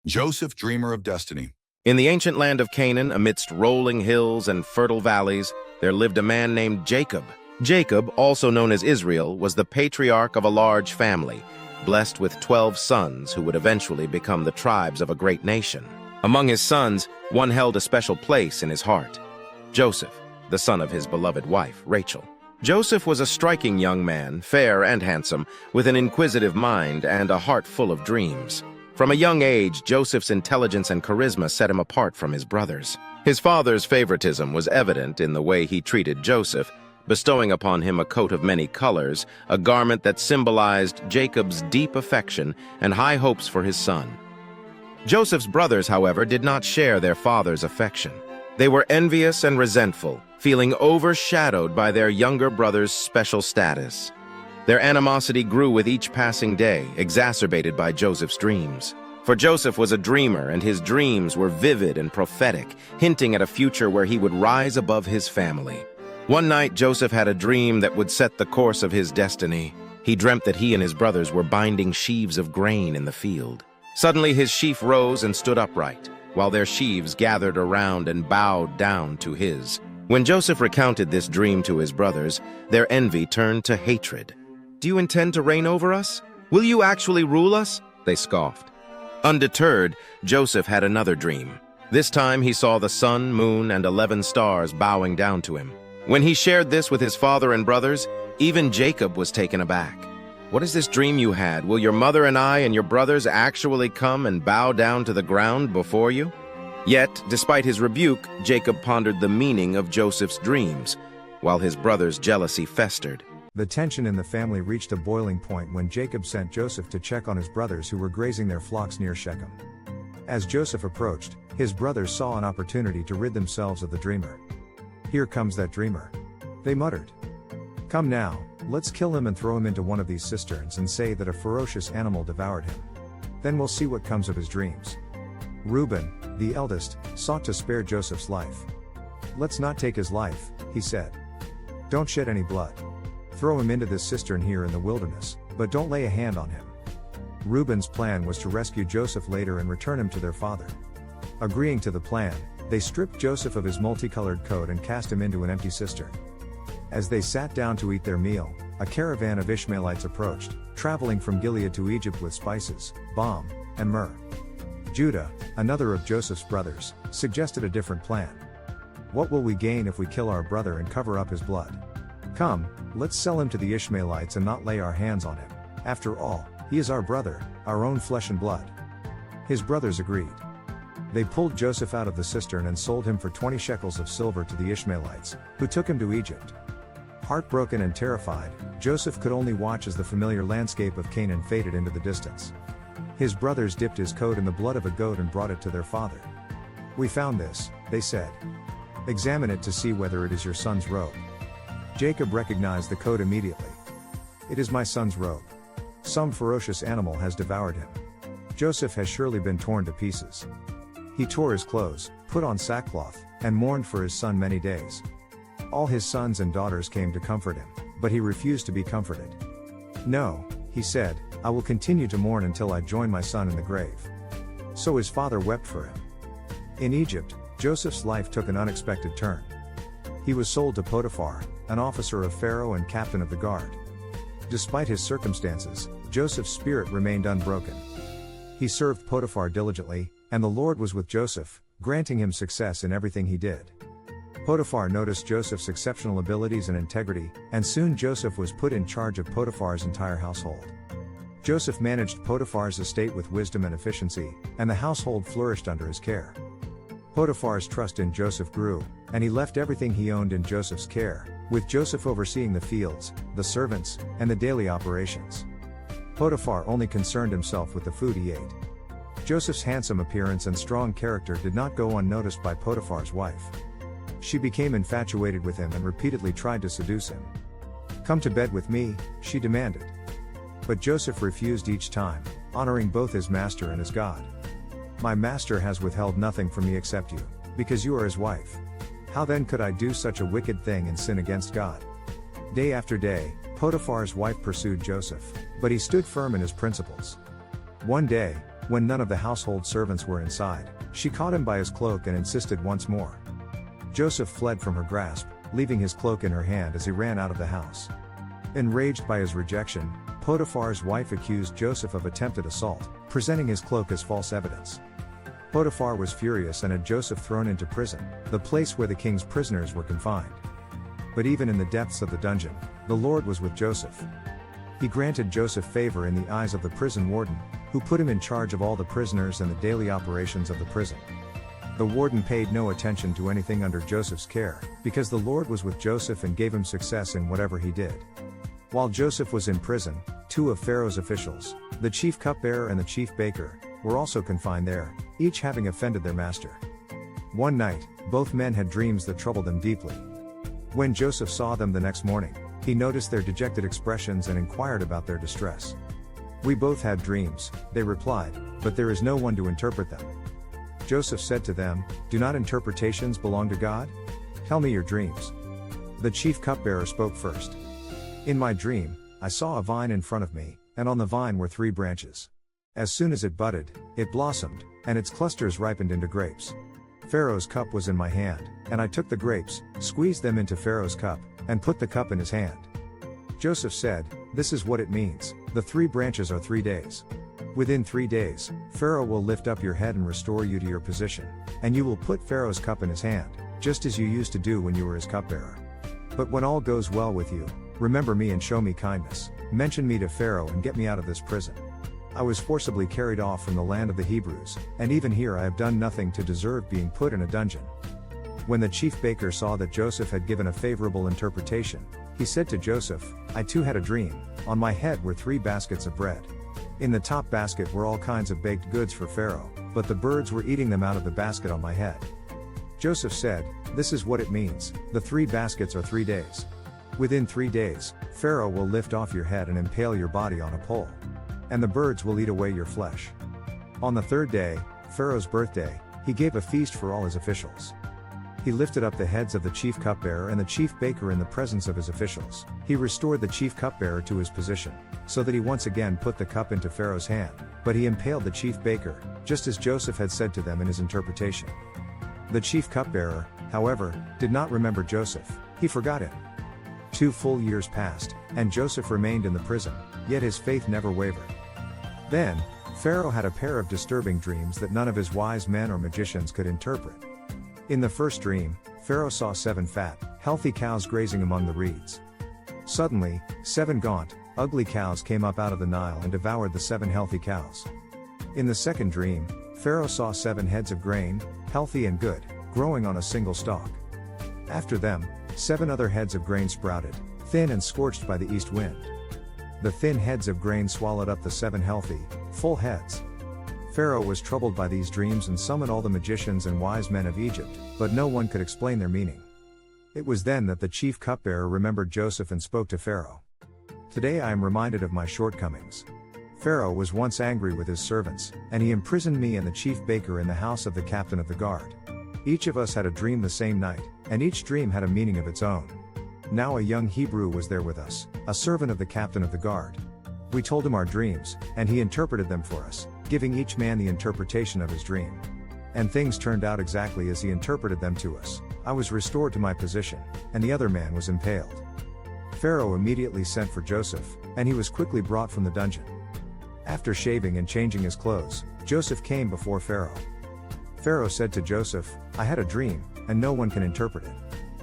Joseph, dreamer of destiny. In the ancient land of Canaan, amidst rolling hills and fertile valleys, there lived a man named Jacob. Jacob, also known as Israel, was the patriarch of a large family, blessed with 12 sons who would eventually become the tribes of a great nation. Among his sons, one held a special place in his heart: Joseph, the son of his beloved wife, Rachel. Joseph was a striking young man, fair and handsome, with an inquisitive mind and a heart full of dreams. From a young age, Joseph's intelligence and charisma set him apart from his brothers. His father's favoritism was evident in the way he treated Joseph, bestowing upon him a coat of many colors, a garment that symbolized Jacob's deep affection and high hopes for his son. Joseph's brothers, however, did not share their father's affection. They were envious and resentful, feeling overshadowed by their younger brother's special status. Their animosity grew with each passing day, exacerbated by Joseph's dreams. For Joseph was a dreamer, and his dreams were vivid and prophetic, hinting at a future where he would rise above his family. One night, Joseph had a dream that would set the course of his destiny. He dreamt that he and his brothers were binding sheaves of grain in the field. Suddenly, his sheaf rose and stood upright, while their sheaves gathered around and bowed down to his. When Joseph recounted this dream to his brothers, their envy turned to hatred. "Do you intend to reign over us? Will you actually rule us?" they scoffed. Undeterred, Joseph had another dream. This time he saw the sun, moon, and 11 stars bowing down to him. When he shared this with his father and brothers, even Jacob was taken aback. "What is this dream you had? Will your mother and I and your brothers actually come and bow down to the ground before you?" Yet, despite his rebuke, Jacob pondered the meaning of Joseph's dreams, while his brothers' jealousy festered. The tension in the family reached a boiling point when Jacob sent Joseph to check on his brothers who were grazing their flocks near Shechem. As Joseph approached, his brothers saw an opportunity to rid themselves of the dreamer. "Here comes that dreamer," they muttered. "Come now, let's kill him and throw him into one of these cisterns and say that a ferocious animal devoured him. Then we'll see what comes of his dreams." Reuben, the eldest, sought to spare Joseph's life. "Let's not take his life," he said. "Don't shed any blood. Throw him into this cistern here in the wilderness, but don't lay a hand on him." Reuben's plan was to rescue Joseph later and return him to their father. Agreeing to the plan, they stripped Joseph of his multicolored coat and cast him into an empty cistern. As they sat down to eat their meal, a caravan of Ishmaelites approached, traveling from Gilead to Egypt with spices, balm, and myrrh. Judah, another of Joseph's brothers, suggested a different plan. "What will we gain if we kill our brother and cover up his blood? Come, let's sell him to the Ishmaelites and not lay our hands on him. After all, he is our brother, our own flesh and blood." His brothers agreed. They pulled Joseph out of the cistern and sold him for 20 shekels of silver to the Ishmaelites, who took him to Egypt. Heartbroken and terrified, Joseph could only watch as the familiar landscape of Canaan faded into the distance. His brothers dipped his coat in the blood of a goat and brought it to their father. "We found this," they said. "Examine it to see whether it is your son's robe." Jacob recognized the coat immediately. "It is my son's robe. Some ferocious animal has devoured him. Joseph has surely been torn to pieces." He tore his clothes, put on sackcloth, and mourned for his son many days. All his sons and daughters came to comfort him, but he refused to be comforted. "No," he said, "I will continue to mourn until I join my son in the grave." So his father wept for him. In Egypt, Joseph's life took an unexpected turn. He was sold to Potiphar, an officer of Pharaoh and captain of the guard. Despite his circumstances, Joseph's spirit remained unbroken. He served Potiphar diligently, and the Lord was with Joseph, granting him success in everything he did. Potiphar noticed Joseph's exceptional abilities and integrity, and soon Joseph was put in charge of Potiphar's entire household. Joseph managed Potiphar's estate with wisdom and efficiency, and the household flourished under his care. Potiphar's trust in Joseph grew, and he left everything he owned in Joseph's care, with Joseph overseeing the fields, the servants, and the daily operations. Potiphar only concerned himself with the food he ate. Joseph's handsome appearance and strong character did not go unnoticed by Potiphar's wife. She became infatuated with him and repeatedly tried to seduce him. "Come to bed with me," she demanded. But Joseph refused each time, honoring both his master and his God. "My master has withheld nothing from me except you, because you are his wife. How then could I do such a wicked thing and sin against God?" Day after day, Potiphar's wife pursued Joseph, but he stood firm in his principles. One day, When none of the household servants were inside, she caught him by his cloak and insisted once more. Joseph fled from her grasp, leaving his cloak in her hand as he ran out of the house. Enraged by his rejection, Potiphar's wife accused Joseph of attempted assault, presenting his cloak as false evidence. Potiphar was furious and had Joseph thrown into prison, the place where the king's prisoners were confined. But even in the depths of the dungeon, the Lord was with Joseph. He granted Joseph favor in the eyes of the prison warden, who put him in charge of all the prisoners and the daily operations of the prison. The warden paid no attention to anything under Joseph's care, because the Lord was with Joseph and gave him success in whatever he did. While Joseph was in prison, two of Pharaoh's officials, the chief cupbearer and the chief baker, were also confined there, each having offended their master. One night, both men had dreams that troubled them deeply. When Joseph saw them the next morning, he noticed their dejected expressions and inquired about their distress. "We both had dreams," they replied, "but there is no one to interpret them." Joseph said to them, "Do not interpretations belong to God? Tell me your dreams." The chief cupbearer spoke first. "In my dream, I saw a vine in front of me, and on the vine were 3 branches. As soon as it budded, it blossomed, and its clusters ripened into grapes. Pharaoh's cup was in my hand, and I took the grapes, squeezed them into Pharaoh's cup, and put the cup in his hand." Joseph said, "This is what it means, the 3 branches are 3 days. Within 3 days, Pharaoh will lift up your head and restore you to your position, and you will put Pharaoh's cup in his hand, just as you used to do when you were his cupbearer. But when all goes well with you, remember me and show me kindness, mention me to Pharaoh and get me out of this prison. I was forcibly carried off from the land of the Hebrews, and even here I have done nothing to deserve being put in a dungeon." When the chief baker saw that Joseph had given a favorable interpretation, he said to Joseph, "I too had a dream. On my head were 3 baskets of bread. In the top basket were all kinds of baked goods for Pharaoh, but the birds were eating them out of the basket on my head." Joseph said, "This is what it means, the 3 baskets are 3 days. Within 3 days, Pharaoh will lift off your head and impale your body on a pole. And the birds will eat away your flesh. On the 3rd day, Pharaoh's birthday, he gave a feast for all his officials. He lifted up the heads of the chief cupbearer and the chief baker in the presence of his officials. He restored the chief cupbearer to his position, so that he once again put the cup into Pharaoh's hand, but he impaled the chief baker, just as Joseph had said to them in his interpretation. The chief cupbearer, however, did not remember Joseph, he forgot him. 2 full years passed, and Joseph remained in the prison, yet his faith never wavered. Then, Pharaoh had a pair of disturbing dreams that none of his wise men or magicians could interpret. In the first dream, Pharaoh saw 7 fat, healthy cows grazing among the reeds. Suddenly, 7 gaunt, ugly cows came up out of the Nile and devoured the 7 healthy cows. In the second dream, Pharaoh saw 7 heads of grain, healthy and good, growing on a single stalk. After them, 7 other heads of grain sprouted, thin and scorched by the east wind. The thin heads of grain swallowed up the 7 healthy, full heads. Pharaoh was troubled by these dreams and summoned all the magicians and wise men of Egypt, but no one could explain their meaning. It was then that the chief cupbearer remembered Joseph and spoke to Pharaoh. "Today I am reminded of my shortcomings. Pharaoh was once angry with his servants, and he imprisoned me and the chief baker in the house of the captain of the guard. Each of us had a dream the same night, and each dream had a meaning of its own. Now a young Hebrew was there with us, a servant of the captain of the guard. We told him our dreams, and he interpreted them for us, giving each man the interpretation of his dream. And things turned out exactly as he interpreted them to us. I was restored to my position, and the other man was impaled." Pharaoh immediately sent for Joseph, and he was quickly brought from the dungeon. After shaving and changing his clothes, Joseph came before Pharaoh. Pharaoh said to Joseph, "I had a dream, and no one can interpret it.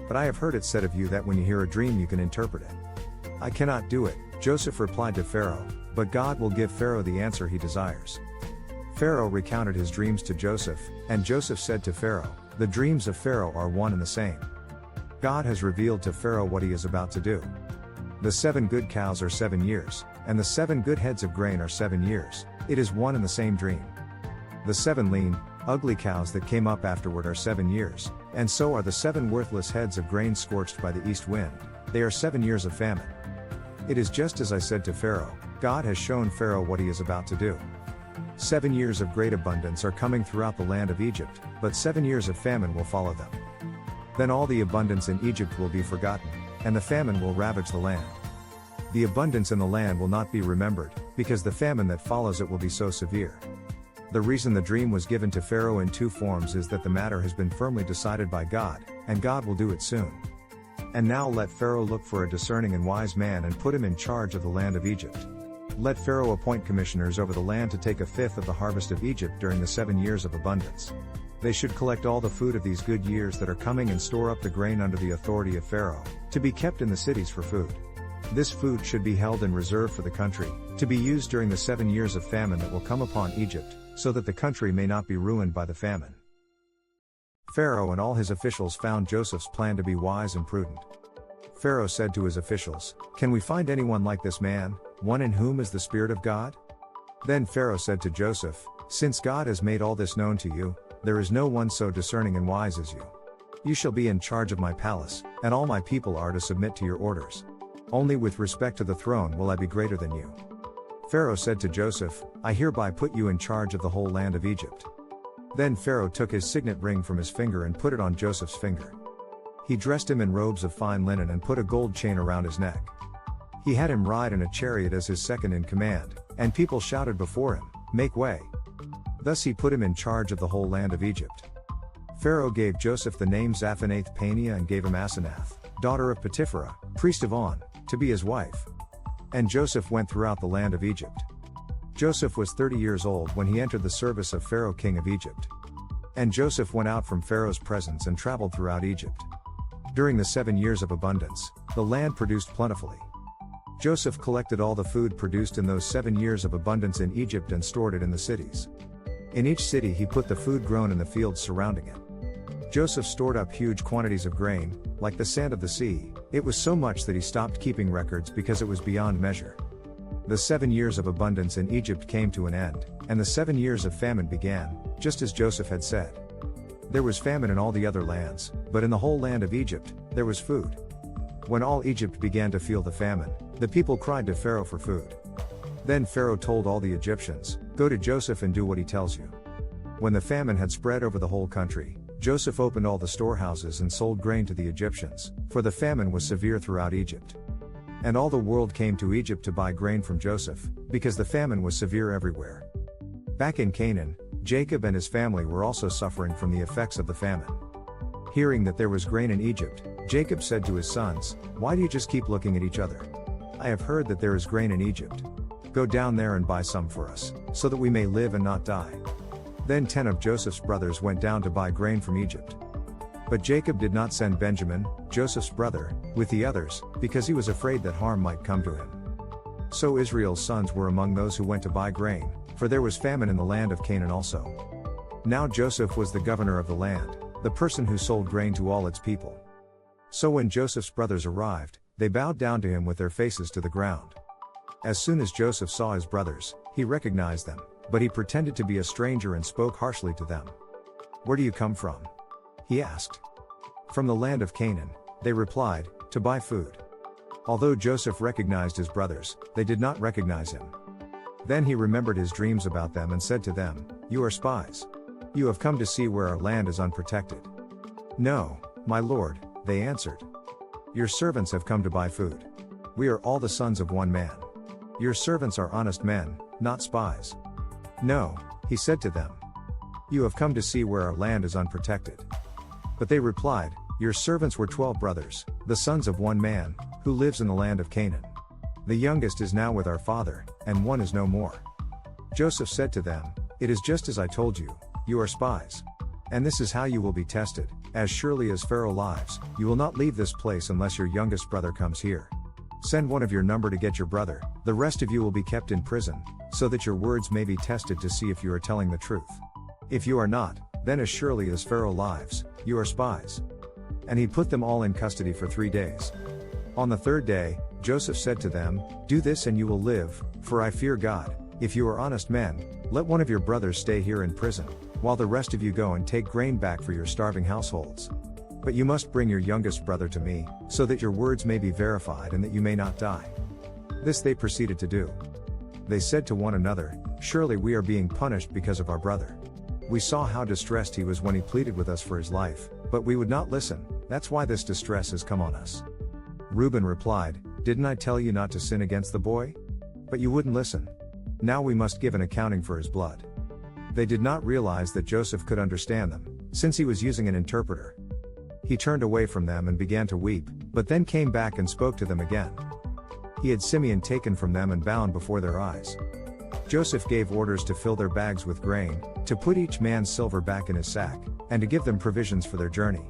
But I have heard it said of you that when you hear a dream you can interpret it." "I cannot do it," Joseph replied to Pharaoh, "but God will give Pharaoh the answer he desires." Pharaoh recounted his dreams to Joseph, and Joseph said to Pharaoh, "The dreams of Pharaoh are one and the same. God has revealed to Pharaoh what he is about to do. The 7 good cows are 7 years, and the 7 good heads of grain are 7 years, it is one and the same dream. The 7 lean, ugly cows that came up afterward are 7 years, and so are the 7 worthless heads of grain scorched by the east wind, they are 7 years of famine. It is just as I said to Pharaoh, God has shown Pharaoh what he is about to do. 7 years of great abundance are coming throughout the land of Egypt, but 7 years of famine will follow them. Then all the abundance in Egypt will be forgotten, and the famine will ravage the land. The abundance in the land will not be remembered, because the famine that follows it will be so severe. The reason the dream was given to Pharaoh in two forms is that the matter has been firmly decided by God, and God will do it soon. And now let Pharaoh look for a discerning and wise man and put him in charge of the land of Egypt. Let Pharaoh appoint commissioners over the land to take a fifth of the harvest of Egypt during the 7 years of abundance. They should collect all the food of these good years that are coming and store up the grain under the authority of Pharaoh, to be kept in the cities for food. This food should be held in reserve for the country, to be used during the 7 years of famine that will come upon Egypt, so that the country may not be ruined by the famine. Pharaoh and all his officials found Joseph's plan to be wise and prudent. Pharaoh said to his officials, "Can we find anyone like this man, one in whom is the Spirit of God?" Then Pharaoh said to Joseph, "Since God has made all this known to you, there is no one so discerning and wise as you. You shall be in charge of my palace, and all my people are to submit to your orders. Only with respect to the throne will I be greater than you." Pharaoh said to Joseph, "I hereby put you in charge of the whole land of Egypt." Then Pharaoh took his signet ring from his finger and put it on Joseph's finger. He dressed him in robes of fine linen and put a gold chain around his neck. He had him ride in a chariot as his second in command, and people shouted before him, "Make way." Thus he put him in charge of the whole land of Egypt. Pharaoh gave Joseph the name Zaphanath-Paneah and gave him Asenath, daughter of Potipharah, priest of On, to be his wife. And Joseph went throughout the land of Egypt. Joseph was 30 years old when he entered the service of Pharaoh king of Egypt. And Joseph went out from Pharaoh's presence and traveled throughout Egypt. During the 7 years of abundance, the land produced plentifully. Joseph collected all the food produced in those 7 years of abundance in Egypt and stored it in the cities. In each city he put the food grown in the fields surrounding it. Joseph stored up huge quantities of grain, like the sand of the sea. It was so much that he stopped keeping records because it was beyond measure. The 7 years of abundance in Egypt came to an end, and the 7 years of famine began, just as Joseph had said. There was famine in all the other lands, but in the whole land of Egypt, there was food. When all Egypt began to feel the famine, the people cried to Pharaoh for food. Then Pharaoh told all the Egyptians, "Go to Joseph and do what he tells you." When the famine had spread over the whole country, Joseph opened all the storehouses and sold grain to the Egyptians, for the famine was severe throughout Egypt. And all the world came to Egypt to buy grain from Joseph, because the famine was severe everywhere. Back in Canaan, Jacob and his family were also suffering from the effects of the famine. Hearing that there was grain in Egypt, Jacob said to his sons, "Why do you just keep looking at each other? I have heard that there is grain in Egypt. Go down there and buy some for us, so that we may live and not die." Then 10 of Joseph's brothers went down to buy grain from Egypt. But Jacob did not send Benjamin, Joseph's brother, with the others, because he was afraid that harm might come to him. So Israel's sons were among those who went to buy grain, for there was famine in the land of Canaan also. Now Joseph was the governor of the land, the person who sold grain to all its people. So when Joseph's brothers arrived, they bowed down to him with their faces to the ground. As soon as Joseph saw his brothers, he recognized them, but he pretended to be a stranger and spoke harshly to them. "Where do you come from?" he asked. "From the land of Canaan," they replied, "to buy food." Although Joseph recognized his brothers, they did not recognize him. Then he remembered his dreams about them and said to them, "You are spies. You have come to see where our land is unprotected." "No, my lord," they answered. "Your servants have come to buy food. We are all the sons of one man. Your servants are honest men, not spies." "No," he said to them. "You have come to see where our land is unprotected." But they replied, "Your servants were 12 brothers, the sons of one man, who lives in the land of Canaan. The youngest is now with our father, and one is no more." Joseph said to them, "It is just as I told you, you are spies. And this is how you will be tested, as surely as Pharaoh lives, you will not leave this place unless your youngest brother comes here. Send one of your number to get your brother, the rest of you will be kept in prison, so that your words may be tested to see if you are telling the truth. If you are not, then as surely as Pharaoh lives, you are spies." And he put them all in custody for 3 days. On the 3rd day, Joseph said to them, "Do this and you will live, for I fear God. If you are honest men, let one of your brothers stay here in prison, while the rest of you go and take grain back for your starving households. But you must bring your youngest brother to me, so that your words may be verified and that you may not die." This they proceeded to do. They said to one another, "Surely we are being punished because of our brother. We saw how distressed he was when he pleaded with us for his life, but we would not listen. That's why this distress has come on us." Reuben replied, "Didn't I tell you not to sin against the boy? But you wouldn't listen. Now we must give an accounting for his blood." They did not realize that Joseph could understand them, since he was using an interpreter. He turned away from them and began to weep, but then came back and spoke to them again. He had Simeon taken from them and bound before their eyes. Joseph gave orders to fill their bags with grain, to put each man's silver back in his sack, and to give them provisions for their journey.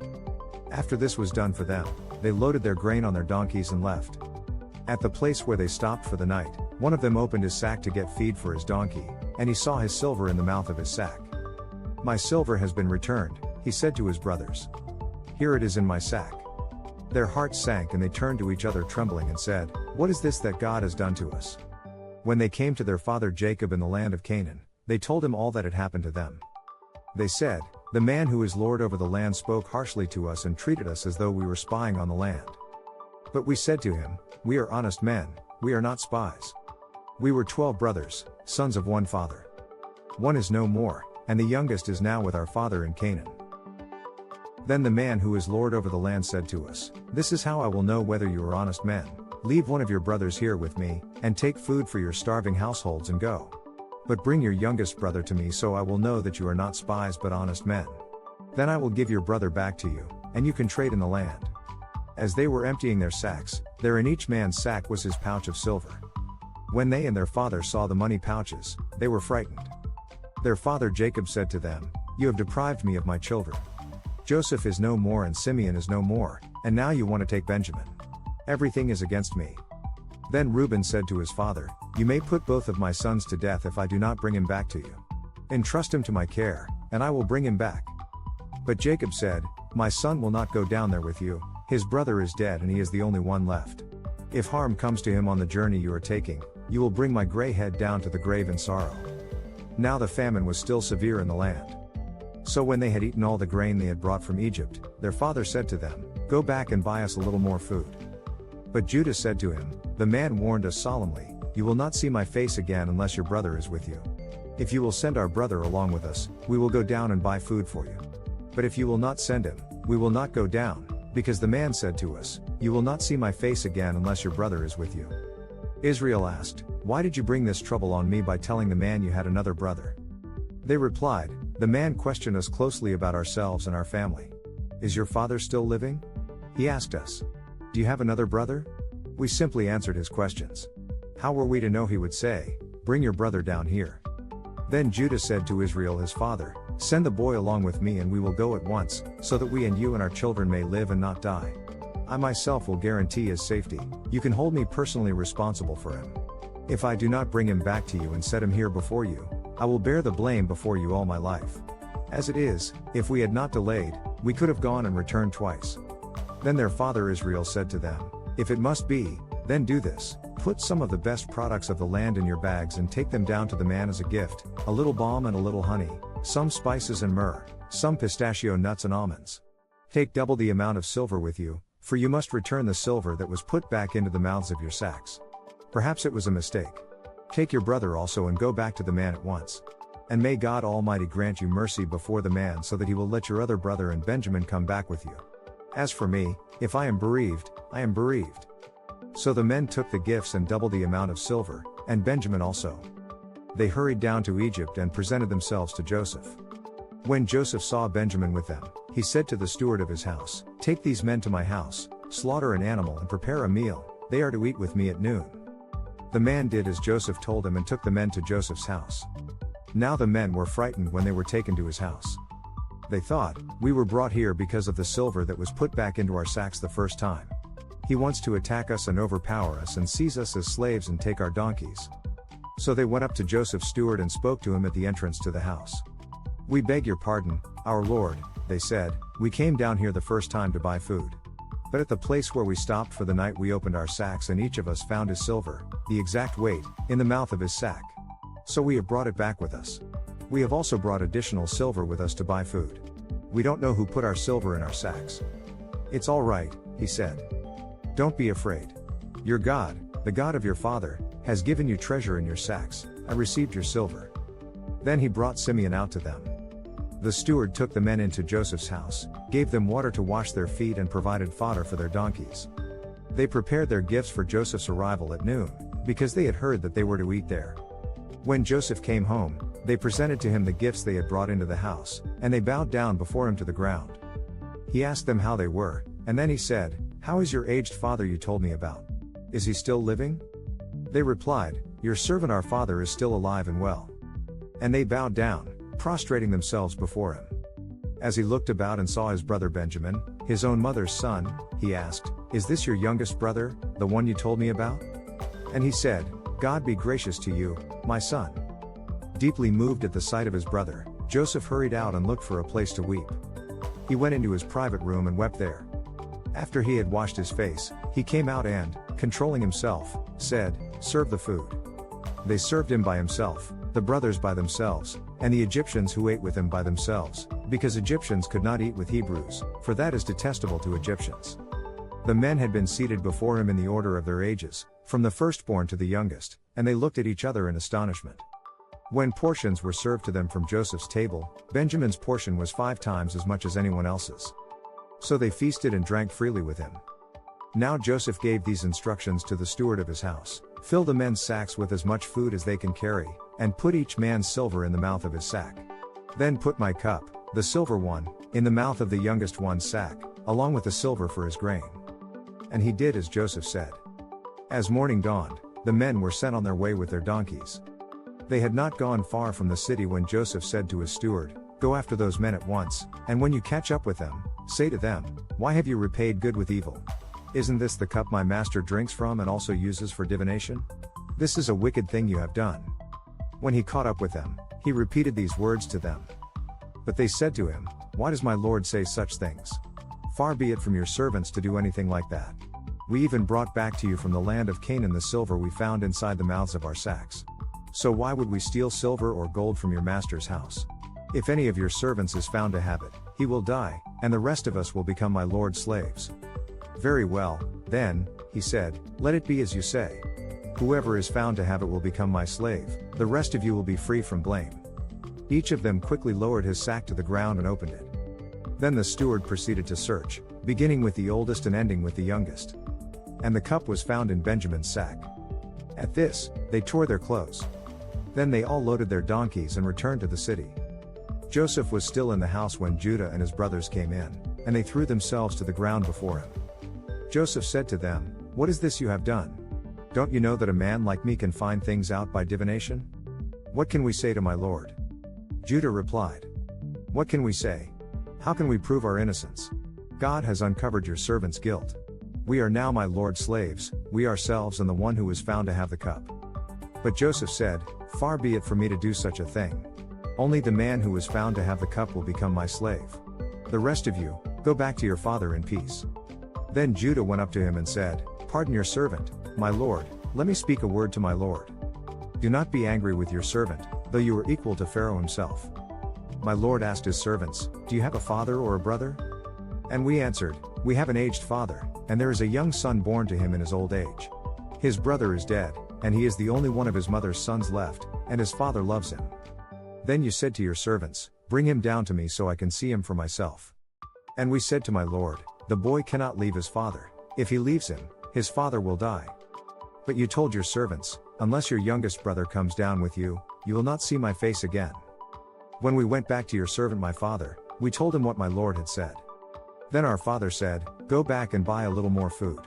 After this was done for them, they loaded their grain on their donkeys and left. At the place where they stopped for the night, one of them opened his sack to get feed for his donkey, and he saw his silver in the mouth of his sack. "My silver has been returned," he said to his brothers. "Here it is in my sack." Their hearts sank and they turned to each other trembling and said, "What is this that God has done to us?" When they came to their father Jacob in the land of Canaan, they told him all that had happened to them. They said, "The man who is Lord over the land spoke harshly to us and treated us as though we were spying on the land. But we said to him, 'We are honest men, we are not spies.' We were 12 brothers, sons of one father. One is no more, and the youngest is now with our father in Canaan." Then the man who is Lord over the land said to us, "This is how I will know whether you are honest men. Leave one of your brothers here with me, and take food for your starving households and go. But bring your youngest brother to me so I will know that you are not spies but honest men. Then I will give your brother back to you, and you can trade in the land." As they were emptying their sacks, there in each man's sack was his pouch of silver. When they and their father saw the money pouches, they were frightened. Their father Jacob said to them, "You have deprived me of my children. Joseph is no more and Simeon is no more, and now you want to take Benjamin. Everything is against me." Then Reuben said to his father, "You may put both of my sons to death if I do not bring him back to you. Entrust him to my care, and I will bring him back." But Jacob said, "My son will not go down there with you, his brother is dead and he is the only one left. If harm comes to him on the journey you are taking, you will bring my gray head down to the grave in sorrow." Now the famine was still severe in the land. So when they had eaten all the grain they had brought from Egypt, their father said to them, "Go back and buy us a little more food." But Judah said to him, "The man warned us solemnly, 'You will not see my face again unless your brother is with you. If you will send our brother along with us, we will go down and buy food for you. But if you will not send him, we will not go down, because the man said to us, "You will not see my face again unless your brother is with you."" Israel asked, "Why did you bring this trouble on me by telling the man you had another brother?" They replied, "The man questioned us closely about ourselves and our family. 'Is your father still living?' He asked us, 'Do you have another brother?' We simply answered his questions. How were we to know he would say, 'Bring your brother down here'?" Then Judah said to Israel his father, "Send the boy along with me and we will go at once, so that we and you and our children may live and not die. I myself will guarantee his safety, you can hold me personally responsible for him. If I do not bring him back to you and set him here before you, I will bear the blame before you all my life. As it is, if we had not delayed, we could have gone and returned twice." Then their father Israel said to them, "If it must be, then do this. Put some of the best products of the land in your bags and take them down to the man as a gift, a little balm and a little honey, some spices and myrrh, some pistachio nuts and almonds. Take double the amount of silver with you, for you must return the silver that was put back into the mouths of your sacks. Perhaps it was a mistake. Take your brother also and go back to the man at once. And may God Almighty grant you mercy before the man so that he will let your other brother and Benjamin come back with you. As for me, if I am bereaved, I am bereaved." So the men took the gifts and double the amount of silver, and Benjamin also. They hurried down to Egypt and presented themselves to Joseph. When Joseph saw Benjamin with them, he said to the steward of his house, "Take these men to my house, slaughter an animal and prepare a meal, they are to eat with me at noon." The man did as Joseph told him and took the men to Joseph's house. Now the men were frightened when they were taken to his house. They thought, "We were brought here because of the silver that was put back into our sacks the first time. He wants to attack us and overpower us and seize us as slaves and take our donkeys." So they went up to Joseph's steward and spoke to him at the entrance to the house. "We beg your pardon, our lord," they said, "we came down here the first time to buy food. But at the place where we stopped for the night we opened our sacks and each of us found his silver, the exact weight, in the mouth of his sack. So we have brought it back with us. We have also brought additional silver with us to buy food. We don't know who put our silver in our sacks." "It's all right," he said. "Don't be afraid. Your God, the God of your father, has given you treasure in your sacks. I received your silver." Then he brought Simeon out to them. The steward took the men into Joseph's house, gave them water to wash their feet and provided fodder for their donkeys. They prepared their gifts for Joseph's arrival at noon, because they had heard that they were to eat there. When Joseph came home, They presented to him the gifts they had brought into the house, and they bowed down before him to the ground. He asked them how they were, and then he said, "How is your aged father you told me about? Is he still living?" They replied, "Your servant our father is still alive and well." And they bowed down, prostrating themselves before him. As he looked about and saw his brother Benjamin, his own mother's son, he asked, "Is this your youngest brother, the one you told me about?" And he said, "God be gracious to you, my son." Deeply moved at the sight of his brother, Joseph hurried out and looked for a place to weep. He went into his private room and wept there. After he had washed his face, he came out and, controlling himself, said, "Serve the food." They served him by himself, the brothers by themselves, and the Egyptians who ate with him by themselves, because Egyptians could not eat with Hebrews, for that is detestable to Egyptians. The men had been seated before him in the order of their ages, from the firstborn to the youngest, and they looked at each other in astonishment. When portions were served to them from Joseph's table, Benjamin's portion was 5 times as much as anyone else's. So they feasted and drank freely with him. Now Joseph gave these instructions to the steward of his house: "Fill the men's sacks with as much food as they can carry, and put each man's silver in the mouth of his sack. Then put my cup, the silver one, in the mouth of the youngest one's sack, along with the silver for his grain." And he did as Joseph said. As morning dawned, the men were sent on their way with their donkeys. They had not gone far from the city when Joseph said to his steward, "Go after those men at once, and when you catch up with them, say to them, 'Why have you repaid good with evil? Isn't this the cup my master drinks from and also uses for divination? This is a wicked thing you have done.'" When he caught up with them, he repeated these words to them. But they said to him, "Why does my lord say such things? Far be it from your servants to do anything like that. We even brought back to you from the land of Canaan the silver we found inside the mouths of our sacks. So why would we steal silver or gold from your master's house? If any of your servants is found to have it, he will die, and the rest of us will become my lord's slaves." "Very well, then," he said, "let it be as you say. Whoever is found to have it will become my slave, the rest of you will be free from blame." Each of them quickly lowered his sack to the ground and opened it. Then the steward proceeded to search, beginning with the oldest and ending with the youngest. And the cup was found in Benjamin's sack. At this, they tore their clothes. Then they all loaded their donkeys and returned to the city. Joseph was still in the house when Judah and his brothers came in, and they threw themselves to the ground before him. Joseph said to them, "What is this you have done? Don't you know that a man like me can find things out by divination? What can we say to my lord?" Judah replied, "What can we say? How can we prove our innocence? God has uncovered your servant's guilt. We are now my lord's slaves, we ourselves and the one who was found to have the cup." But Joseph said, "Far be it from me to do such a thing. Only the man who was found to have the cup will become my slave. The rest of you, go back to your father in peace." Then Judah went up to him and said, "Pardon your servant, my lord, let me speak a word to my lord. Do not be angry with your servant, though you are equal to Pharaoh himself." My lord asked his servants, "Do you have a father or a brother?" And we answered, "We have an aged father, and there is a young son born to him in his old age. His brother is dead, and he is the only one of his mother's sons left, and his father loves him. Then you said to your servants, 'Bring him down to me so I can see him for myself.' And we said to my lord, 'The boy cannot leave his father. If he leaves him, his father will die.' But you told your servants, 'Unless your youngest brother comes down with you, you will not see my face again.' When we went back to your servant my father, we told him what my lord had said. Then our father said, 'Go back and buy a little more food.'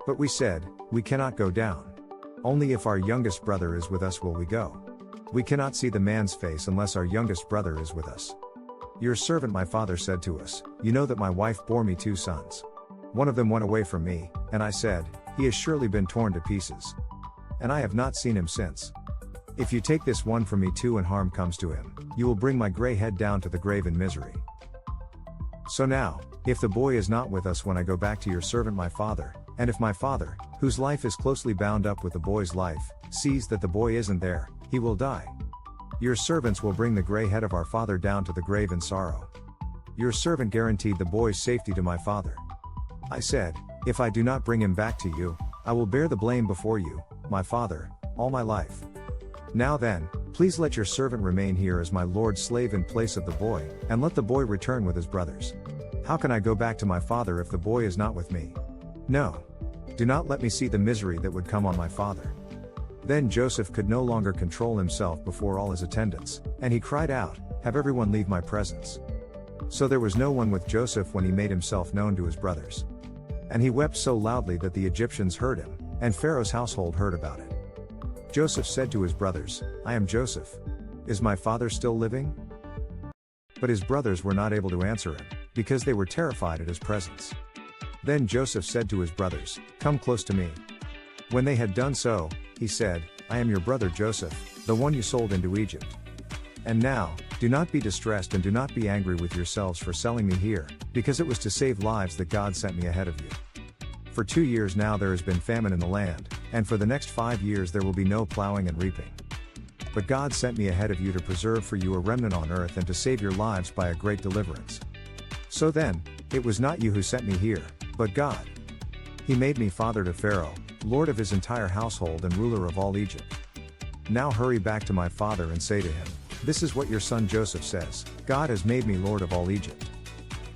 But we said, 'We cannot go down. Only if our youngest brother is with us will we go. We cannot see the man's face unless our youngest brother is with us.' Your servant my father said to us, 'You know that my wife bore me 2 sons. One of them went away from me, and I said, he has surely been torn to pieces. And I have not seen him since. If you take this one from me too and harm comes to him, you will bring my gray head down to the grave in misery. So now, if the boy is not with us when I go back to your servant my father, and if my father, whose life is closely bound up with the boy's life, sees that the boy isn't there, he will die. Your servants will bring the gray head of our father down to the grave in sorrow.' Your servant guaranteed the boy's safety to my father. I said, 'If I do not bring him back to you, I will bear the blame before you, my father, all my life. Now then, please let your servant remain here as my lord's slave in place of the boy, and let the boy return with his brothers. How can I go back to my father if the boy is not with me? No. Do not let me see the misery that would come on my father.' Then Joseph could no longer control himself before all his attendants, and he cried out, "Have everyone leave my presence." So there was no one with Joseph when he made himself known to his brothers. And he wept so loudly that the Egyptians heard him, and Pharaoh's household heard about it. Joseph said to his brothers, "I am Joseph. Is my father still living?" But his brothers were not able to answer him, because they were terrified at his presence. Then Joseph said to his brothers, "Come close to me." When they had done so, he said, "I am your brother Joseph, the one you sold into Egypt. And now, do not be distressed and do not be angry with yourselves for selling me here, because it was to save lives that God sent me ahead of you. For 2 years now there has been famine in the land, and for the next 5 years there will be no plowing and reaping. But God sent me ahead of you to preserve for you a remnant on earth and to save your lives by a great deliverance. So then, it was not you who sent me here, but God. He made me father to Pharaoh, lord of his entire household and ruler of all Egypt. Now hurry back to my father and say to him, 'This is what your son Joseph says, God has made me lord of all Egypt.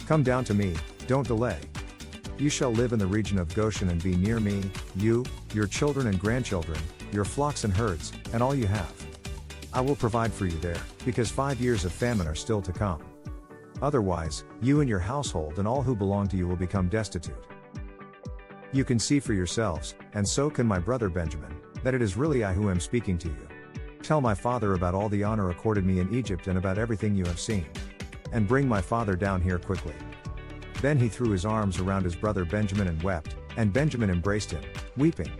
Come down to me, don't delay. You shall live in the region of Goshen and be near me, you, your children and grandchildren, your flocks and herds, and all you have. I will provide for you there, because 5 years of famine are still to come. Otherwise, you and your household and all who belong to you will become destitute. You can see for yourselves, and so can my brother Benjamin, that it is really I who am speaking to you. Tell my father about all the honor accorded me in Egypt and about everything you have seen. And bring my father down here quickly.' Then he threw his arms around his brother Benjamin and wept, and Benjamin embraced him, weeping.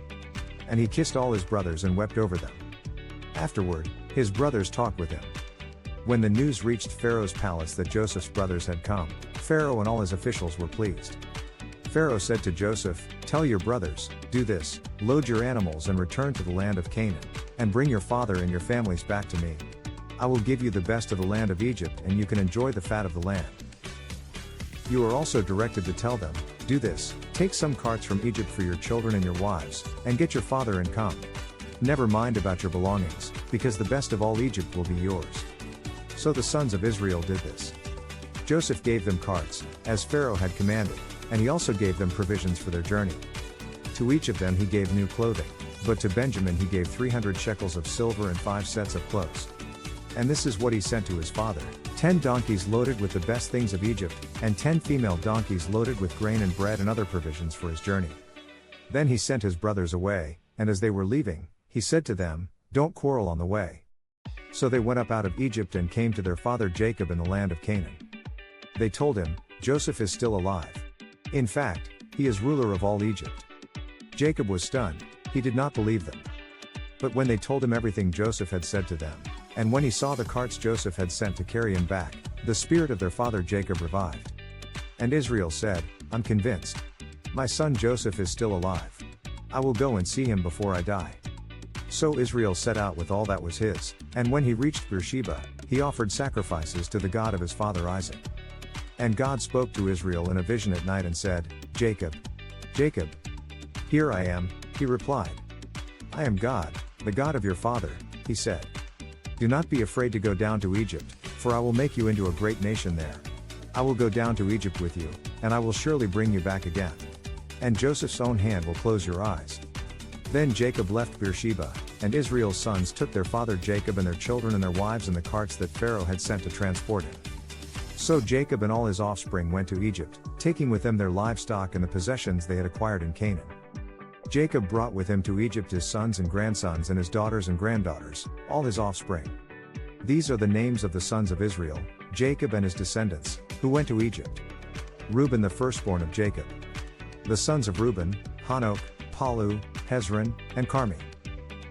And he kissed all his brothers and wept over them. Afterward, his brothers talked with him. When the news reached Pharaoh's palace that Joseph's brothers had come, Pharaoh and all his officials were pleased. Pharaoh said to Joseph, 'Tell your brothers, do this, load your animals and return to the land of Canaan, and bring your father and your families back to me. I will give you the best of the land of Egypt and you can enjoy the fat of the land.' You are also directed to tell them, 'Do this, take some carts from Egypt for your children and your wives, and get your father and come. Never mind about your belongings, because the best of all Egypt will be yours.' So the sons of Israel did this. Joseph gave them carts, as Pharaoh had commanded, and he also gave them provisions for their journey. To each of them he gave new clothing, but to Benjamin he gave 300 shekels of silver and 5 sets of clothes. And this is what he sent to his father, 10 donkeys loaded with the best things of Egypt, and 10 female donkeys loaded with grain and bread and other provisions for his journey. Then he sent his brothers away, and as they were leaving, he said to them, 'Don't quarrel on the way.' So they went up out of Egypt and came to their father Jacob in the land of Canaan. They told him, 'Joseph is still alive. In fact, he is ruler of all Egypt.' Jacob was stunned, he did not believe them. But when they told him everything Joseph had said to them, and when he saw the carts Joseph had sent to carry him back, the spirit of their father Jacob revived. And Israel said, 'I'm convinced. My son Joseph is still alive. I will go and see him before I die.' So Israel set out with all that was his, and when he reached Beersheba, he offered sacrifices to the God of his father Isaac. And God spoke to Israel in a vision at night and said, 'Jacob, Jacob.' 'Here I am,' he replied. 'I am God, the God of your father,' he said. 'Do not be afraid to go down to Egypt, for I will make you into a great nation there. I will go down to Egypt with you, and I will surely bring you back again. And Joseph's own hand will close your eyes.' Then Jacob left Beersheba, and Israel's sons took their father Jacob and their children and their wives in the carts that Pharaoh had sent to transport him. So Jacob and all his offspring went to Egypt, taking with them their livestock and the possessions they had acquired in Canaan. Jacob brought with him to Egypt his sons and grandsons and his daughters and granddaughters, all his offspring. These are the names of the sons of Israel, Jacob and his descendants, who went to Egypt. Reuben the firstborn of Jacob. The sons of Reuben, Hanok, Palu, Hezron, and Carmi.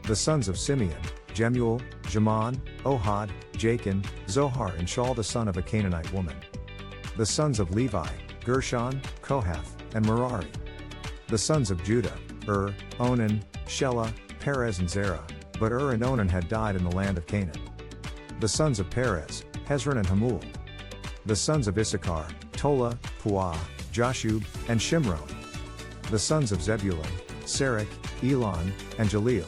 The sons of Simeon, Jemuel, Jaman, Ohad, Jachin, Zohar and Shaul the son of a Canaanite woman. The sons of Levi, Gershon, Kohath, and Merari. The sons of Judah, Onan, Shelah, Perez and Zerah, but and Onan had died in the land of Canaan. The sons of Perez, Hezron and Hamul. The sons of Issachar, Tola, Puah, Jashub, and Shimron. The sons of Zebulun, Serach, Elon, and Jaleel.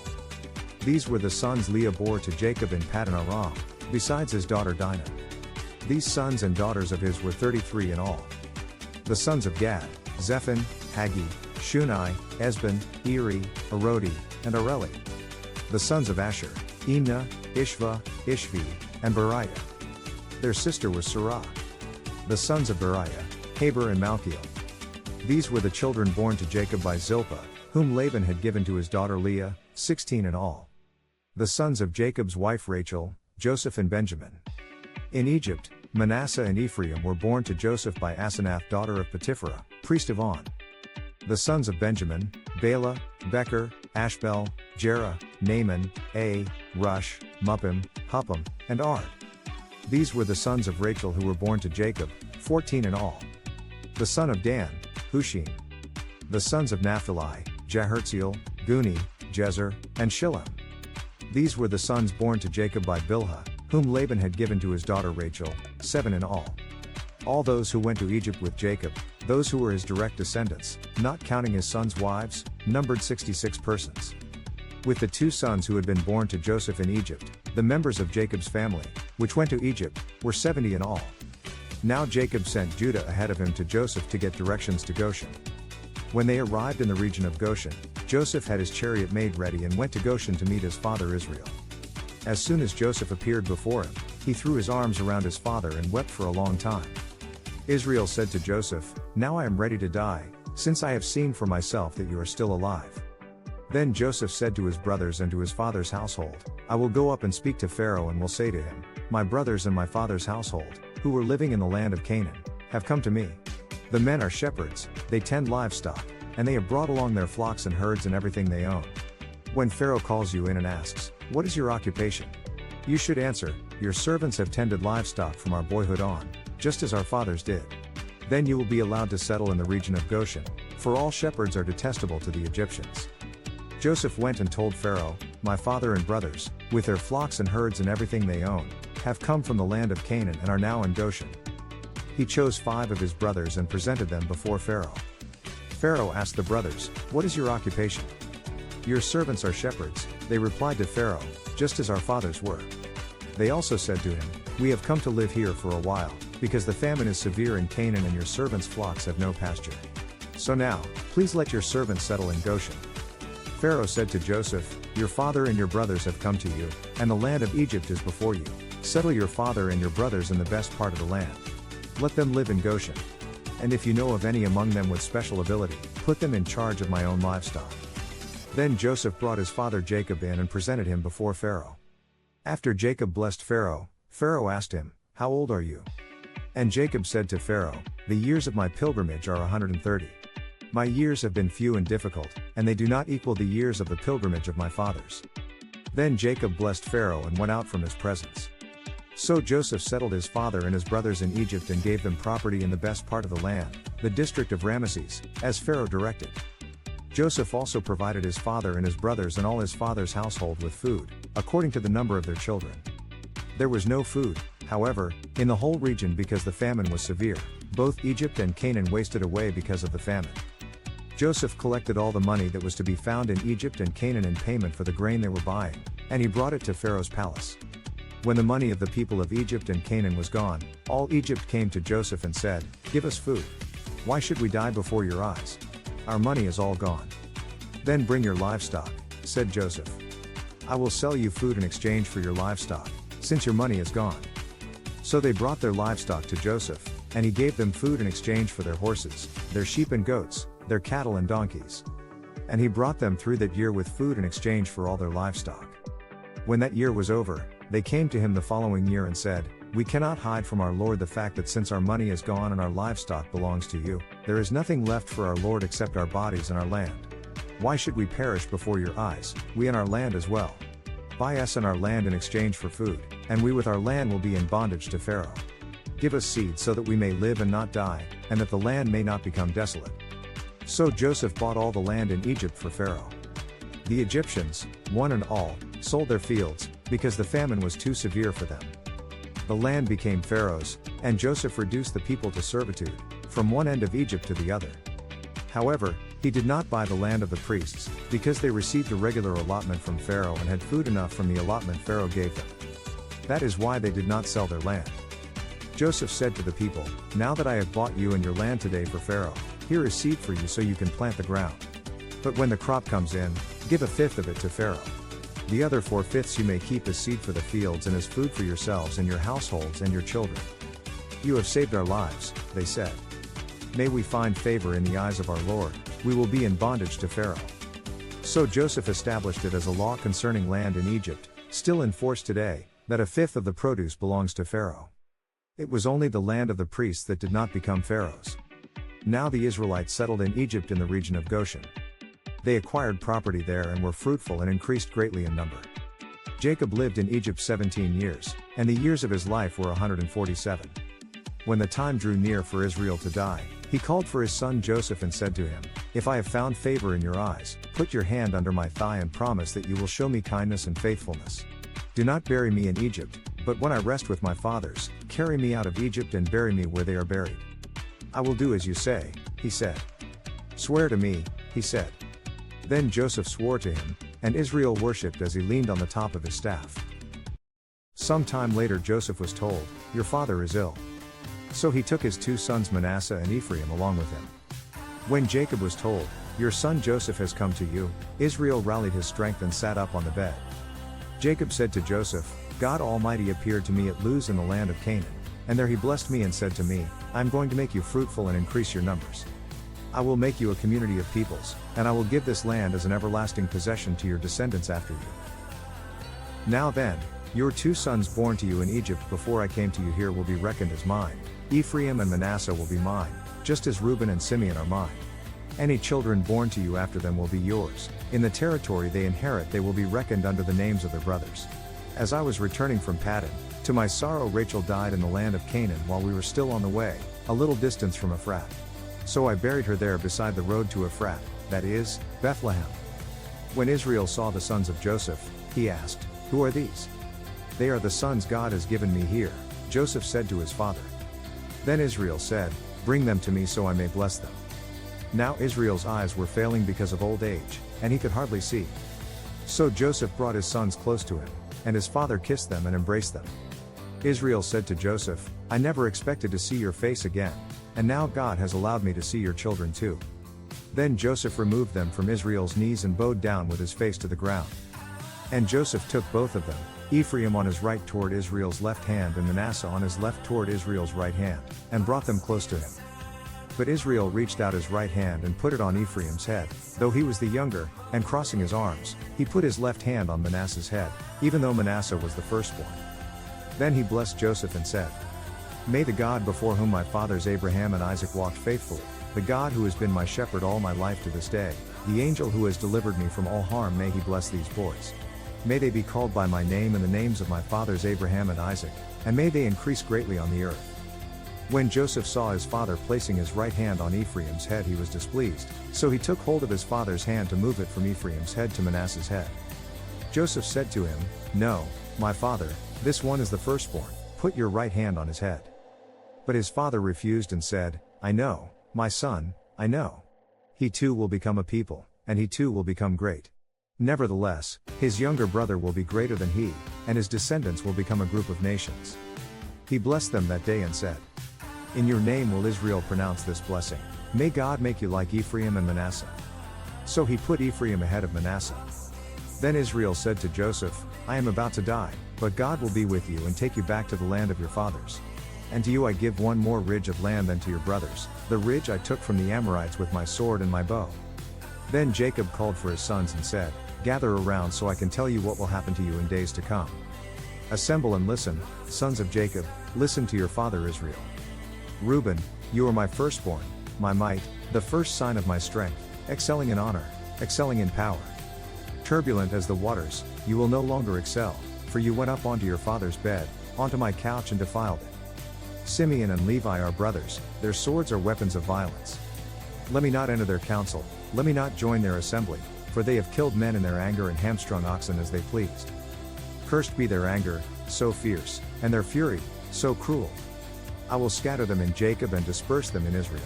These were the sons Leah bore to Jacob in Paddan Aram, besides his daughter Dinah. These sons and daughters of his were 33 in all. The sons of Gad, Zephon, Hagi, Shunai, Esban, Eri, Arodi, and Areli. The sons of Asher: Imnah, Ishva, Ishvi, and Beriah. Their sister was Sarah. The sons of Beriah: Heber and Malchiel. These were the children born to Jacob by Zilpah, whom Laban had given to his daughter Leah, 16 in all. The sons of Jacob's wife Rachel: Joseph and Benjamin. In Egypt, Manasseh and Ephraim were born to Joseph by Asenath daughter of Potipharah, priest of On. The sons of Benjamin: Bela, Becher, Ashbel, Jerah, Naaman, Rush, Muppim, Huppim, and Ard. These were the sons of Rachel who were born to Jacob, 14 in all. The son of Dan: Hushim. The sons of Naphtali: Jahertziel, Guni, Jezer, and Shillem. These were the sons born to Jacob by Bilhah, whom Laban had given to his daughter Rachel, 7 in all. All those who went to Egypt with Jacob, those who were his direct descendants, not counting his sons' wives, numbered 66 persons. With the 2 sons who had been born to Joseph in Egypt, the members of Jacob's family, which went to Egypt, were 70 in all. Now Jacob sent Judah ahead of him to Joseph to get directions to Goshen. When they arrived in the region of Goshen, Joseph had his chariot made ready and went to Goshen to meet his father Israel. As soon as Joseph appeared before him, he threw his arms around his father and wept for a long time. Israel said to Joseph, "Now I am ready to die, since I have seen for myself that you are still alive." Then Joseph said to his brothers and to his father's household, "I will go up and speak to Pharaoh and will say to him, 'My brothers and my father's household, who were living in the land of Canaan, have come to me. The men are shepherds, they tend livestock, and they have brought along their flocks and herds and everything they own. When Pharaoh calls you in and asks, 'What is your occupation?' you should answer, 'Your servants have tended livestock from our boyhood on, just as our fathers did.' Then you will be allowed to settle in the region of Goshen, for all shepherds are detestable to the Egyptians." Joseph went and told Pharaoh, "My father and brothers, with their flocks and herds and everything they own, have come from the land of Canaan and are now in Goshen." He chose 5 of his brothers and presented them before Pharaoh. Pharaoh asked the brothers, "What is your occupation?" "Your servants are shepherds," they replied to Pharaoh, "just as our fathers were." They also said to him, "We have come to live here for a while, because the famine is severe in Canaan and your servants' flocks have no pasture. So now, please let your servants settle in Goshen." Pharaoh said to Joseph, "Your father and your brothers have come to you, and the land of Egypt is before you. Settle your father and your brothers in the best part of the land. Let them live in Goshen. And if you know of any among them with special ability, put them in charge of my own livestock." Then Joseph brought his father Jacob in and presented him before Pharaoh. After Jacob blessed Pharaoh, Pharaoh asked him, "How old are you?" And Jacob said to Pharaoh, "The years of my pilgrimage are 130. My years have been few and difficult, and they do not equal the years of the pilgrimage of my fathers." Then Jacob blessed Pharaoh and went out from his presence. So Joseph settled his father and his brothers in Egypt and gave them property in the best part of the land, the district of Ramesses, as Pharaoh directed. Joseph also provided his father and his brothers and all his father's household with food, according to the number of their children. There was no food, however, in the whole region because the famine was severe. Both Egypt and Canaan wasted away because of the famine. Joseph collected all the money that was to be found in Egypt and Canaan in payment for the grain they were buying, and he brought it to Pharaoh's palace. When the money of the people of Egypt and Canaan was gone, all Egypt came to Joseph and said, "Give us food. Why should we die before your eyes? Our money is all gone." "Then bring your livestock," said Joseph. "I will sell you food in exchange for your livestock, since your money is gone." So they brought their livestock to Joseph, and he gave them food in exchange for their horses, their sheep and goats, their cattle and donkeys. And he brought them through that year with food in exchange for all their livestock. When that year was over, they came to him the following year and said, "We cannot hide from our lord the fact that since our money is gone and our livestock belongs to you, there is nothing left for our lord except our bodies and our land. Why should we perish before your eyes, we and our land as well? Buy us and our land in exchange for food, and we with our land will be in bondage to Pharaoh. Give us seed so that we may live and not die, and that the land may not become desolate." So Joseph bought all the land in Egypt for Pharaoh. The Egyptians, one and all, sold their fields, because the famine was too severe for them. The land became Pharaoh's, and Joseph reduced the people to servitude, from one end of Egypt to the other. However, he did not buy the land of the priests, because they received a regular allotment from Pharaoh and had food enough from the allotment Pharaoh gave them. That is why they did not sell their land. Joseph said to the people, "Now that I have bought you and your land today for Pharaoh, here is seed for you so you can plant the ground. But when the crop comes in, give 1/5 of it to Pharaoh. The other 4/5 you may keep as seed for the fields and as food for yourselves and your households and your children. You have saved our lives, they said. May we find favor in the eyes of our Lord, we will be in bondage to Pharaoh. So Joseph established it as a law concerning land in Egypt, still in force today, that 1/5 of the produce belongs to Pharaoh. It was only the land of the priests that did not become Pharaoh's. Now the Israelites settled in Egypt in the region of Goshen. They acquired property there and were fruitful and increased greatly in number. Jacob lived in Egypt 17 years, and the years of his life were 147. When the time drew near for Israel to die, he called for his son Joseph and said to him, "If I have found favor in your eyes, put your hand under my thigh and promise that you will show me kindness and faithfulness. Do not bury me in Egypt, but when I rest with my fathers, carry me out of Egypt and bury me where they are buried." "I will do as you say," he said. "Swear to me," he said. Then Joseph swore to him, and Israel worshipped as he leaned on the top of his staff. Some time later Joseph was told, "Your father is ill." So he took his 2 sons Manasseh and Ephraim along with him. When Jacob was told, "Your son Joseph has come to you," Israel rallied his strength and sat up on the bed. Jacob said to Joseph, "God Almighty appeared to me at Luz in the land of Canaan, and there he blessed me and said to me, I am going to make you fruitful and increase your numbers. I will make you a community of peoples, and I will give this land as an everlasting possession to your descendants after you. Now then, your 2 sons born to you in Egypt before I came to you here will be reckoned as mine. Ephraim and Manasseh will be mine, just as Reuben and Simeon are mine. Any children born to you after them will be yours. In the territory they inherit they will be reckoned under the names of their brothers. As I was returning from Paddan, to my sorrow Rachel died in the land of Canaan while we were still on the way, a little distance from Ephrat. So I buried her there beside the road to Ephrat, that is, Bethlehem." When Israel saw the sons of Joseph, he asked, "Who are these?" "They are the sons God has given me here," Joseph said to his father. Then Israel said, "Bring them to me so I may bless them." Now Israel's eyes were failing because of old age, and he could hardly see. So Joseph brought his sons close to him, and his father kissed them and embraced them. Israel said to Joseph, "I never expected to see your face again, and now God has allowed me to see your children too." Then Joseph removed them from Israel's knees and bowed down with his face to the ground. And Joseph took both of them, Ephraim on his right toward Israel's left hand and Manasseh on his left toward Israel's right hand, and brought them close to him. But Israel reached out his right hand and put it on Ephraim's head, though he was the younger, and crossing his arms, he put his left hand on Manasseh's head, even though Manasseh was the firstborn. Then he blessed Joseph and said, "May the God before whom my fathers Abraham and Isaac walked faithfully, the God who has been my shepherd all my life to this day, the angel who has delivered me from all harm, may he bless these boys. May they be called by my name and the names of my fathers Abraham and Isaac, and may they increase greatly on the earth." When Joseph saw his father placing his right hand on Ephraim's head he was displeased, so he took hold of his father's hand to move it from Ephraim's head to Manasseh's head. Joseph said to him, "No, my father, this one is the firstborn, put your right hand on his head." But his father refused and said, "I know, my son, I know. He too will become a people, and he too will become great. Nevertheless, his younger brother will be greater than he, and his descendants will become a group of nations." He blessed them that day and said, "In your name will Israel pronounce this blessing, may God make you like Ephraim and Manasseh." So he put Ephraim ahead of Manasseh. Then Israel said to Joseph, "I am about to die, but God will be with you and take you back to the land of your fathers. And to you I give one more ridge of land than to your brothers, the ridge I took from the Amorites with my sword and my bow." Then Jacob called for his sons and said, "Gather around so I can tell you what will happen to you in days to come. Assemble and listen, sons of Jacob, listen to your father Israel. Reuben, you are my firstborn, my might, the first sign of my strength, excelling in honor, excelling in power. Turbulent as the waters, you will no longer excel, for you went up onto your father's bed, onto my couch and defiled it. Simeon and Levi are brothers, their swords are weapons of violence. Let me not enter their council, let me not join their assembly, for they have killed men in their anger and hamstrung oxen as they pleased. Cursed be their anger, so fierce, and their fury, so cruel. I will scatter them in Jacob and disperse them in Israel.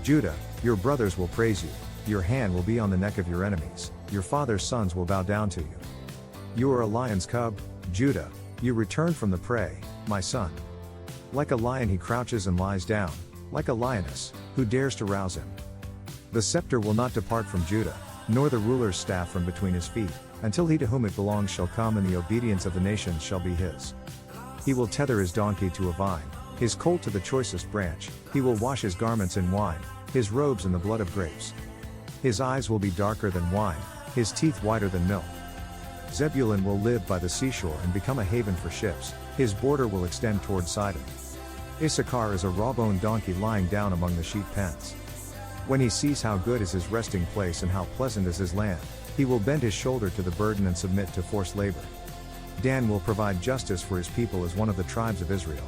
Judah, your brothers will praise you, your hand will be on the neck of your enemies, your father's sons will bow down to you. You are a lion's cub, Judah, you return from the prey, my son. Like a lion he crouches and lies down, like a lioness, who dares to rouse him? The scepter will not depart from Judah, nor the ruler's staff from between his feet, until he to whom it belongs shall come, and the obedience of the nations shall be his. He will tether his donkey to a vine, his colt to the choicest branch, he will wash his garments in wine, his robes in the blood of grapes. His eyes will be darker than wine, his teeth whiter than milk. Zebulun will live by the seashore and become a haven for ships, his border will extend toward Sidon. Issachar is a raw-boned donkey lying down among the sheep pens. When he sees how good is his resting place and how pleasant is his land, he will bend his shoulder to the burden and submit to forced labor. Dan will provide justice for his people as one of the tribes of Israel.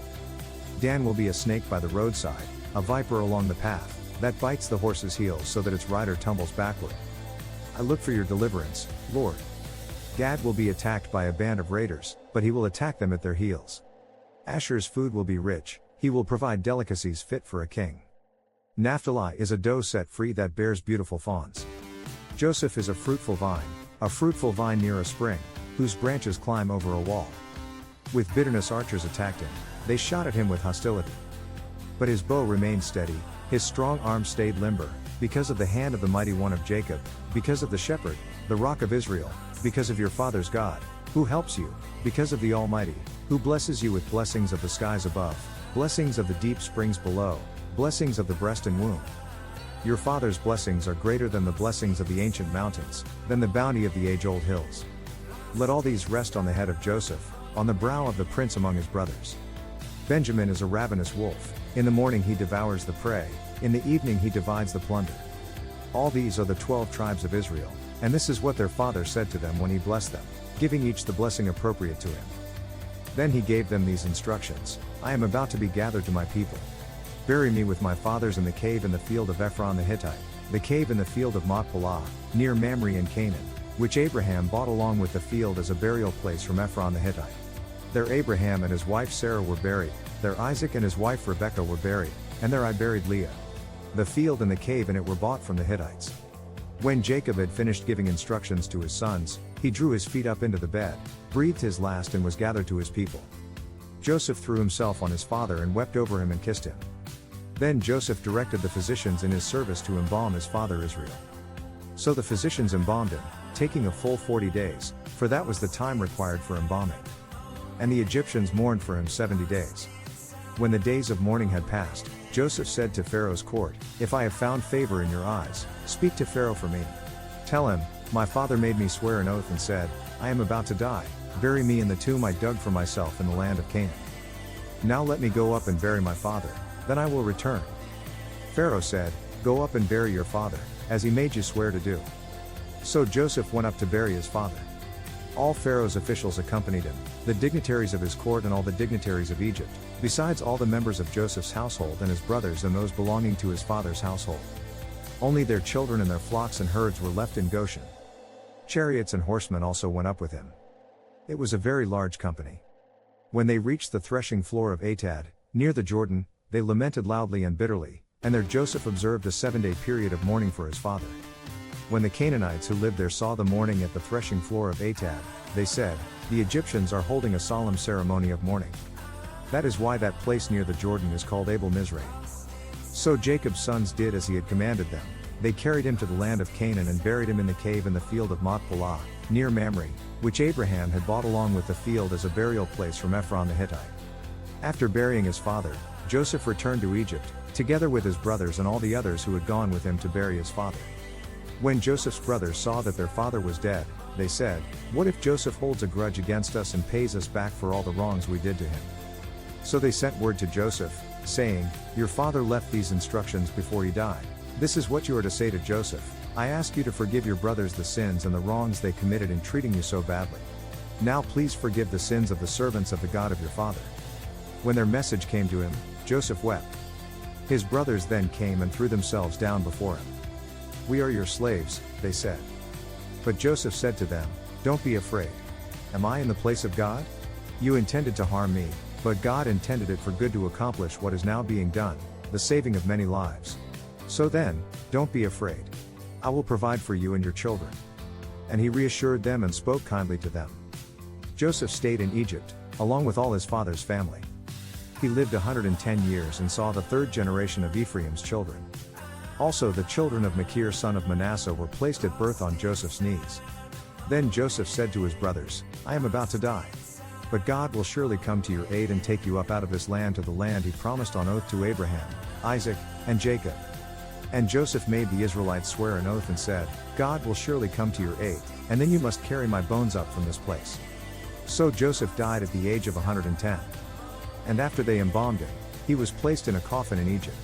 Dan will be a snake by the roadside, a viper along the path, that bites the horse's heels so that its rider tumbles backward. I look for your deliverance, Lord. Gad will be attacked by a band of raiders, but he will attack them at their heels. Asher's food will be rich, he will provide delicacies fit for a king. Naphtali is a doe set free that bears beautiful fawns. Joseph is a fruitful vine near a spring, whose branches climb over a wall. With bitterness archers attacked him, they shot at him with hostility. But his bow remained steady, his strong arm stayed limber, because of the hand of the mighty one of Jacob, because of the shepherd, the rock of Israel, because of your father's God, who helps you, because of the Almighty, who blesses you with blessings of the skies above, blessings of the deep springs below, blessings of the breast and womb. Your father's blessings are greater than the blessings of the ancient mountains, than the bounty of the age-old hills. Let all these rest on the head of Joseph, on the brow of the prince among his brothers. Benjamin is a ravenous wolf, in the morning he devours the prey, in the evening he divides the plunder. All these are the 12 tribes of Israel, and this is what their father said to them when he blessed them, giving each the blessing appropriate to him. Then he gave them these instructions: I am about to be gathered to my people. Bury me with my fathers in the cave in the field of Ephron the Hittite, the cave in the field of Machpelah, near Mamre in Canaan, which Abraham bought along with the field as a burial place from Ephron the Hittite. There Abraham and his wife Sarah were buried, there Isaac and his wife Rebekah were buried, and there I buried Leah. The field and the cave in it were bought from the Hittites. When Jacob had finished giving instructions to his sons, he drew his feet up into the bed, breathed his last, and was gathered to his people. Joseph threw himself on his father and wept over him and kissed him. Then Joseph directed the physicians in his service to embalm his father Israel. So the physicians embalmed him, taking a full 40 days, for that was the time required for embalming. And the Egyptians mourned for him 70 days. When the days of mourning had passed, Joseph said to Pharaoh's court, If I have found favor in your eyes, speak to Pharaoh for me. Tell him, my father made me swear an oath and said, I am about to die, bury me in the tomb I dug for myself in the land of Canaan. Now let me go up and bury my father, then I will return. Pharaoh said, Go up and bury your father, as he made you swear to do. So Joseph went up to bury his father. All Pharaoh's officials accompanied him, the dignitaries of his court and all the dignitaries of Egypt, besides all the members of Joseph's household and his brothers and those belonging to his father's household. Only their children and their flocks and herds were left in Goshen. Chariots and horsemen also went up with him. It was a very large company. When they reached the threshing floor of Atad, near the Jordan, they lamented loudly and bitterly, and there Joseph observed a 7-day period of mourning for his father. When the Canaanites who lived there saw the mourning at the threshing floor of Atad, they said, The Egyptians are holding a solemn ceremony of mourning. That is why that place near the Jordan is called Abel Mizraim. So Jacob's sons did as he had commanded them. They carried him to the land of Canaan and buried him in the cave in the field of Machpelah, near Mamre, which Abraham had bought along with the field as a burial place from Ephron the Hittite. After burying his father, Joseph returned to Egypt, together with his brothers and all the others who had gone with him to bury his father. When Joseph's brothers saw that their father was dead, they said, What if Joseph holds a grudge against us and pays us back for all the wrongs we did to him? So they sent word to Joseph, saying, Your father left these instructions before he died. This is what you are to say to Joseph: I ask you to forgive your brothers the sins and the wrongs they committed in treating you so badly. Now please forgive the sins of the servants of the God of your father. When their message came to him, Joseph wept. His brothers then came and threw themselves down before him. We are your slaves, they said. But Joseph said to them, Don't be afraid. Am I in the place of God? You intended to harm me, but God intended it for good to accomplish what is now being done, the saving of many lives. So then, don't be afraid. I will provide for you and your children. And he reassured them and spoke kindly to them. Joseph stayed in Egypt, along with all his father's family. He lived 110 years and saw the third generation of Ephraim's children. Also the children of Machir son of Manasseh were placed at birth on Joseph's knees. Then Joseph said to his brothers, I am about to die. But God will surely come to your aid and take you up out of this land to the land he promised on oath to Abraham, Isaac, and Jacob. And Joseph made the Israelites swear an oath and said, God will surely come to your aid, and then you must carry my bones up from this place. So Joseph died at the age of 110. And after they embalmed him, he was placed in a coffin in Egypt.